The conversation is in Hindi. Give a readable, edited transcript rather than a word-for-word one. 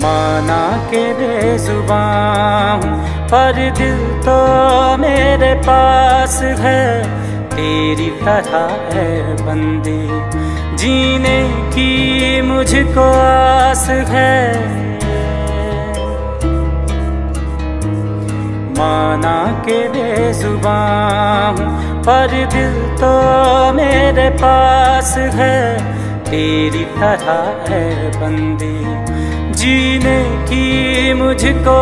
माना के बेजुबां हूँ पर दिल तो मेरे पास है, तेरी तरह है बंदी जीने की मुझको आस है। माना के बेजुबां हूँ पर दिल तो मेरे पास है, तेरी तरह है बंदी जीने की मुझको